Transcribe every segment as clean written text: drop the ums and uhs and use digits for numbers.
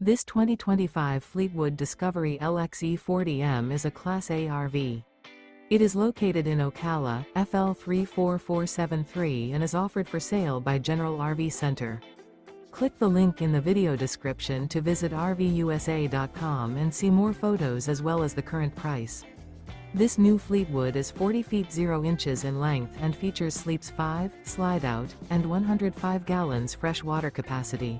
This 2025 Fleetwood Discovery LXE 40M is a Class A RV. It is located in Ocala, FL 34473 and is offered for sale by General RV Center. Click the link in the video description to visit RVUSA.com and see more photos as well as the current price. This new Fleetwood is 40 feet 0 inches in length and features sleeps 5, slide-out, and 105 gallons fresh water capacity.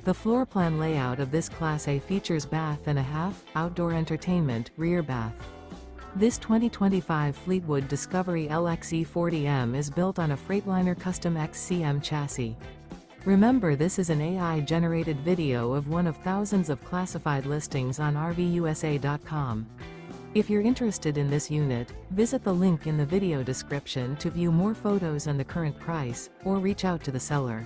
The floor plan layout of this Class A features bath and a half, outdoor entertainment, rear bath. This 2025 Fleetwood Discovery LXE 40M is built on a Freightliner Custom XCM chassis. Remember, this is an AI-generated video of one of thousands of classified listings on RVUSA.com. If you're interested in this unit, visit the link in the video description to view more photos and the current price, or reach out to the seller.